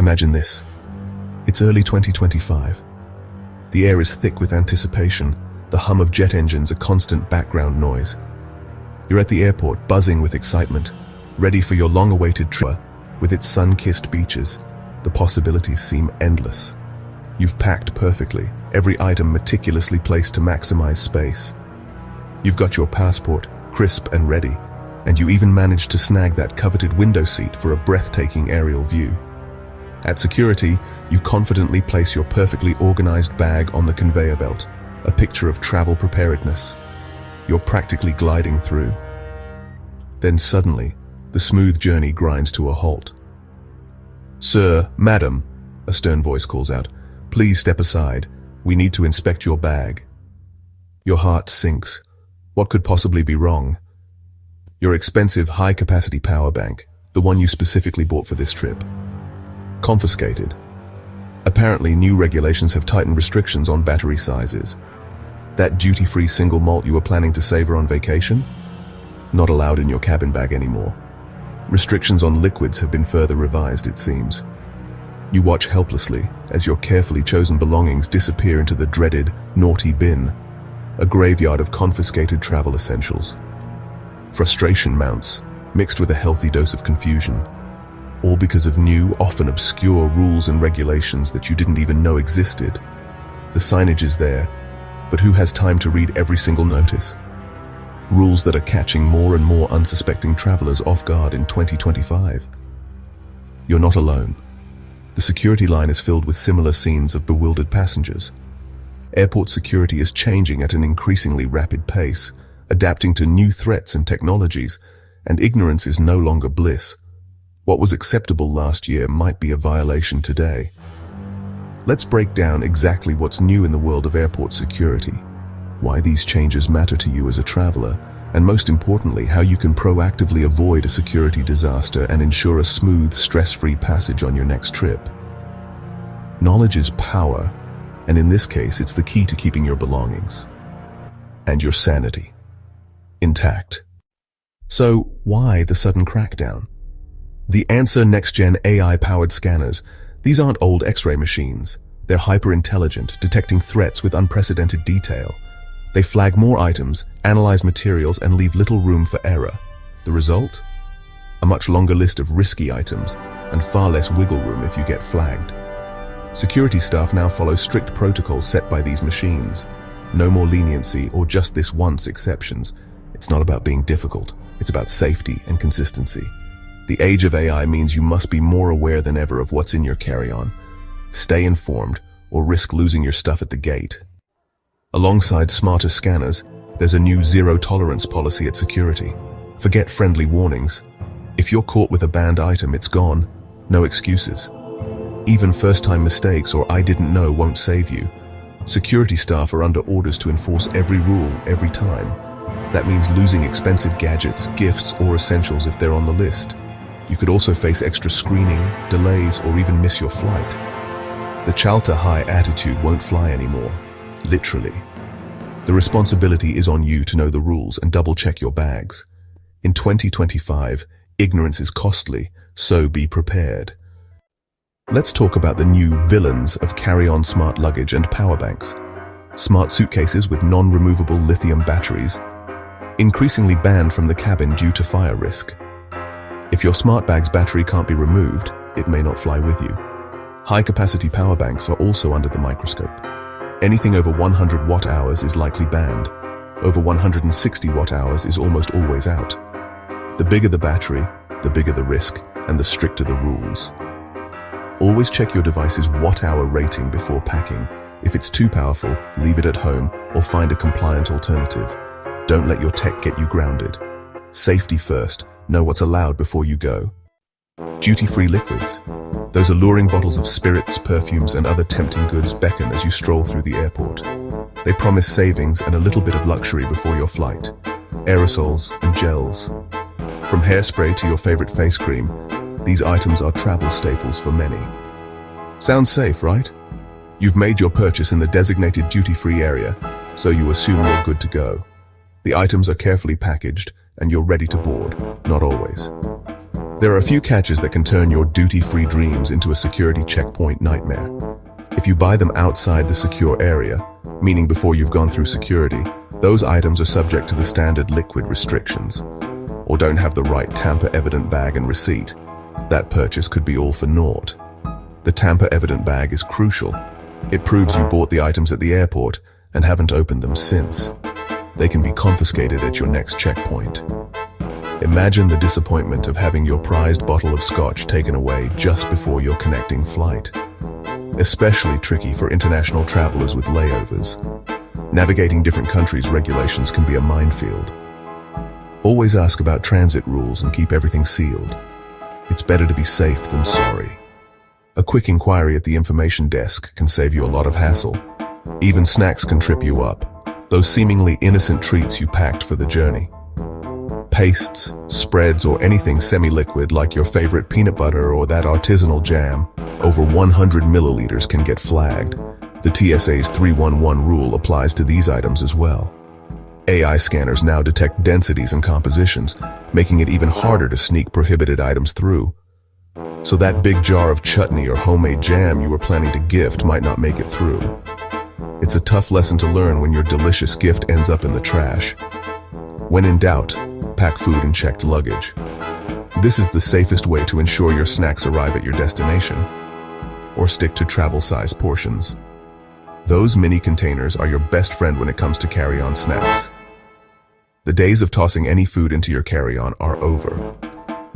Imagine this. It's early 2025. The air is thick with anticipation, the hum of jet engines a constant background noise. You're at the airport, buzzing with excitement, ready for your long-awaited trip. With its sun-kissed beaches, the possibilities seem endless. You've packed perfectly, every item meticulously placed to maximize space. You've got your passport, crisp and ready, and you even managed to snag that coveted window seat for a breathtaking aerial view. At security, you confidently place your perfectly organized bag on the conveyor belt, a picture of travel preparedness. You're practically gliding through. Then suddenly, the smooth journey grinds to a halt. "Sir, madam," a stern voice calls out, "please step aside. We need to inspect your bag." Your heart sinks. What could possibly be wrong? Your expensive high-capacity power bank, the one you specifically bought for this trip. Confiscated. Apparently, new regulations have tightened restrictions on battery sizes. That duty-free single malt you were planning to savor on vacation? Not allowed in your cabin bag anymore. Restrictions on liquids have been further revised, it seems. You watch helplessly as your carefully chosen belongings disappear into the dreaded naughty bin, a graveyard of confiscated travel essentials. Frustration mounts, mixed with a healthy dose of confusion, all because of new, often obscure rules and regulations that you didn't even know existed. The signage is there, but who has time to read every single notice? Rules that are catching more and more unsuspecting travelers off guard in 2025. You're not alone. The security line is filled with similar scenes of bewildered passengers. Airport security is changing at an increasingly rapid pace, adapting to new threats and technologies, and ignorance is no longer bliss. What was acceptable last year might be a violation today. Let's break down exactly what's new in the world of airport security, why these changes matter to you as a traveler, and most importantly, how you can proactively avoid a security disaster and ensure a smooth, stress-free passage on your next trip. Knowledge is power, and in this case, it's the key to keeping your belongings and your sanity intact. So, why the sudden crackdown? The answer: next-gen AI-powered scanners. These aren't old X-ray machines. They're hyper-intelligent, detecting threats with unprecedented detail. They flag more items, analyze materials, and leave little room for error. The result? A much longer list of risky items, and far less wiggle room if you get flagged. Security staff now follow strict protocols set by these machines. No more leniency or just this once exceptions. It's not about being difficult. It's about safety and consistency. The age of AI means you must be more aware than ever of what's in your carry-on. Stay informed, or risk losing your stuff at the gate. Alongside smarter scanners, there's a new zero-tolerance policy at security. Forget friendly warnings. If you're caught with a banned item, it's gone. No excuses. Even first-time mistakes or "I didn't know" won't save you. Security staff are under orders to enforce every rule, every time. That means losing expensive gadgets, gifts, or essentials if they're on the list. You could also face extra screening, delays, or even miss your flight. The Chalta high attitude won't fly anymore. Literally. The responsibility is on you to know the rules and double-check your bags. In 2025, ignorance is costly, so be prepared. Let's talk about the new villains of carry-on smart luggage and power banks. Smart suitcases with non-removable lithium batteries, increasingly banned from the cabin due to fire risk. If your smart bag's battery can't be removed, it may not fly with you. High-capacity power banks are also under the microscope. Anything over 100 watt-hours is likely banned. Over 160 watt-hours is almost always out. The bigger the battery, the bigger the risk, and the stricter the rules. Always check your device's watt-hour rating before packing. If it's too powerful, leave it at home or find a compliant alternative. Don't let your tech get you grounded. Safety first. Know what's allowed before you go. Duty-free liquids. Those alluring bottles of spirits, perfumes, and other tempting goods beckon as you stroll through the airport. They promise savings and a little bit of luxury before your flight. Aerosols and gels. From hairspray to your favorite face cream, these items are travel staples for many. Sounds safe, right? You've made your purchase in the designated duty-free area, so you assume you're good to go. The items are carefully packaged, and you're ready to board. Not always. There are a few catches that can turn your duty-free dreams into a security checkpoint nightmare. If you buy them outside the secure area, meaning before you've gone through security, those items are subject to the standard liquid restrictions, or don't have the right tamper-evident bag and receipt. That purchase could be all for naught. The tamper-evident bag is crucial. It proves you bought the items at the airport and haven't opened them since. They can be confiscated at your next checkpoint. Imagine the disappointment of having your prized bottle of scotch taken away just before your connecting flight. Especially tricky for international travelers with layovers. Navigating different countries' regulations can be a minefield. Always ask about transit rules and keep everything sealed. It's better to be safe than sorry. A quick inquiry at the information desk can save you a lot of hassle. Even snacks can trip you up, those seemingly innocent treats you packed for the journey. Pastes, spreads, or anything semi-liquid like your favorite peanut butter or that artisanal jam, over 100 milliliters can get flagged. The TSA's 311 rule applies to these items as well. AI scanners now detect densities and compositions, making it even harder to sneak prohibited items through. So that big jar of chutney or homemade jam you were planning to gift might not make it through. It's a tough lesson to learn when your delicious gift ends up in the trash. When in doubt, pack food in checked luggage. This is the safest way to ensure your snacks arrive at your destination, or stick to travel-size portions. Those mini containers are your best friend when it comes to carry-on snacks. The days of tossing any food into your carry-on are over.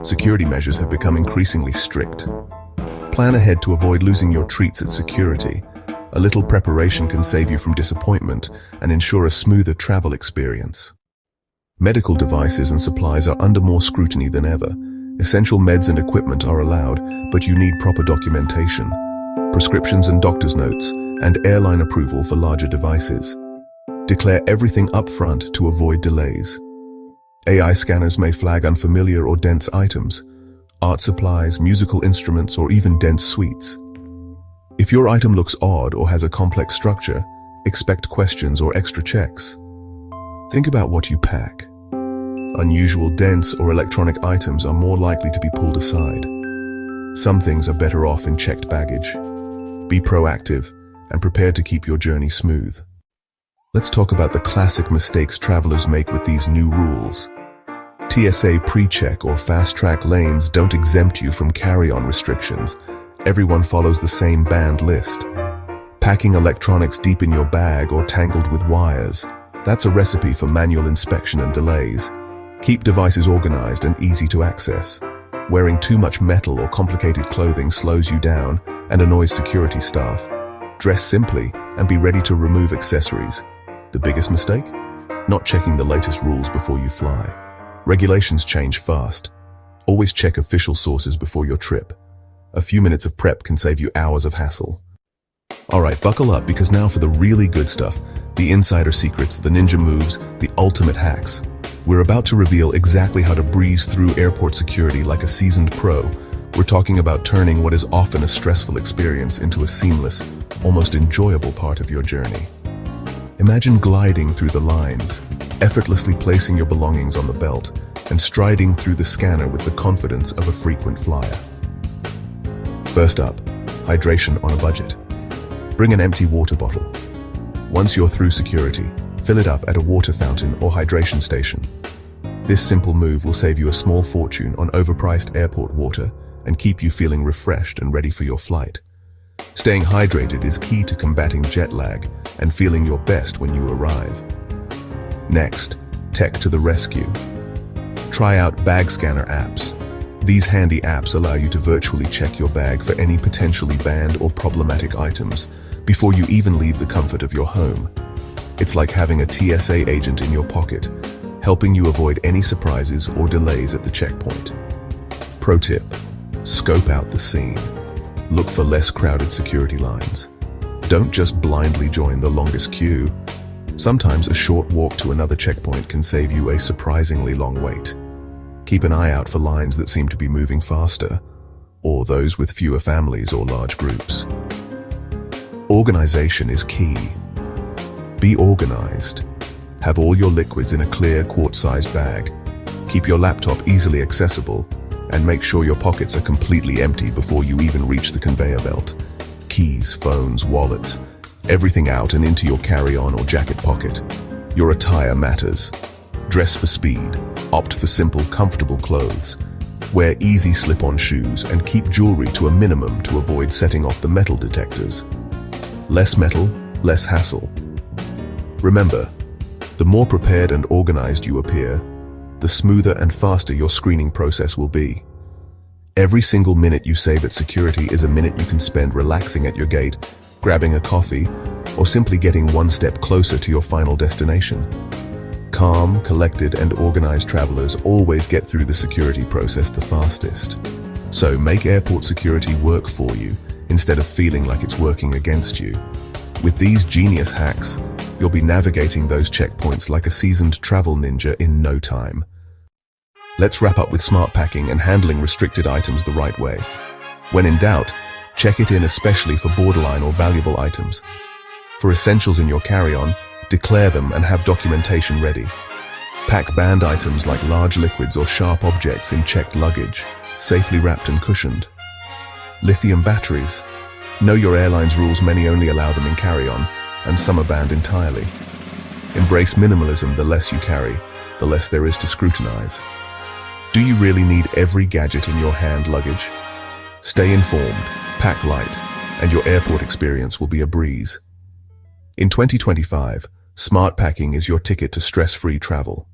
Security measures have become increasingly strict. Plan ahead to avoid losing your treats at security. A little preparation can save you from disappointment and ensure a smoother travel experience. Medical devices and supplies are under more scrutiny than ever. Essential meds and equipment are allowed, but you need proper documentation, prescriptions and doctor's notes, and airline approval for larger devices. Declare everything up front to avoid delays. AI scanners may flag unfamiliar or dense items, art supplies, musical instruments, or even dense sweets. If your item looks odd or has a complex structure, expect questions or extra checks. Think about what you pack. Unusual, dense, or electronic items are more likely to be pulled aside. Some things are better off in checked baggage. Be proactive and prepared to keep your journey smooth. Let's talk about the classic mistakes travelers make with these new rules. TSA pre-check or fast-track lanes don't exempt you from carry-on restrictions. Everyone follows the same banned list. Packing electronics deep in your bag or tangled with wires, that's a recipe for manual inspection and delays. Keep devices organized and easy to access. Wearing too much metal or complicated clothing slows you down and annoys security staff. Dress simply and be ready to remove accessories. The biggest mistake? Not checking the latest rules before you fly. Regulations change fast. Always check official sources before your trip. A few minutes of prep can save you hours of hassle. Alright, buckle up because now for the really good stuff. The insider secrets, the ninja moves, the ultimate hacks. We're about to reveal exactly how to breeze through airport security like a seasoned pro. We're talking about turning what is often a stressful experience into a seamless, almost enjoyable part of your journey. Imagine gliding through the lines, effortlessly placing your belongings on the belt, and striding through the scanner with the confidence of a frequent flyer. First up, hydration on a budget. Bring an empty water bottle. Once you're through security, fill it up at a water fountain or hydration station. This simple move will save you a small fortune on overpriced airport water and keep you feeling refreshed and ready for your flight. Staying hydrated is key to combating jet lag and feeling your best when you arrive. Next, tech to the rescue. Try out bag scanner apps. These handy apps allow you to virtually check your bag for any potentially banned or problematic items before you even leave the comfort of your home. It's like having a TSA agent in your pocket, helping you avoid any surprises or delays at the checkpoint. Pro tip: scope out the scene. Look for less crowded security lines. Don't just blindly join the longest queue. Sometimes a short walk to another checkpoint can save you a surprisingly long wait. Keep an eye out for lines that seem to be moving faster, or those with fewer families or large groups. Organization is key. Be organized. Have all your liquids in a clear quart-sized bag. Keep your laptop easily accessible And make sure your pockets are completely empty before you even reach the conveyor belt. Keys, phones, wallets, everything out and into your carry-on or jacket pocket. Your attire matters. Dress for speed. Opt for simple, comfortable clothes. Wear easy slip-on shoes and keep jewelry to a minimum to avoid setting off the metal detectors. Less metal, less hassle. Remember, the more prepared and organized you appear, the smoother and faster your screening process will be. Every single minute you save at security is a minute you can spend relaxing at your gate, grabbing a coffee, or simply getting one step closer to your final destination. Calm, collected, and organized travelers always get through the security process the fastest. So make airport security work for you instead of feeling like it's working against you. With these genius hacks, you'll be navigating those checkpoints like a seasoned travel ninja in no time. Let's wrap up with smart packing and handling restricted items the right way. When in doubt, check it in especially for borderline or valuable items. For essentials in your carry-on, declare them and have documentation ready. Pack banned items like large liquids or sharp objects in checked luggage, safely wrapped and cushioned. Lithium batteries. Know your airline's rules, many only allow them in carry-on, and some are banned entirely. Embrace minimalism. The less you carry, the less there is to scrutinize. Do you really need every gadget in your hand luggage? Stay informed, pack light, and your airport experience will be a breeze. In 2025, smart packing is your ticket to stress-free travel.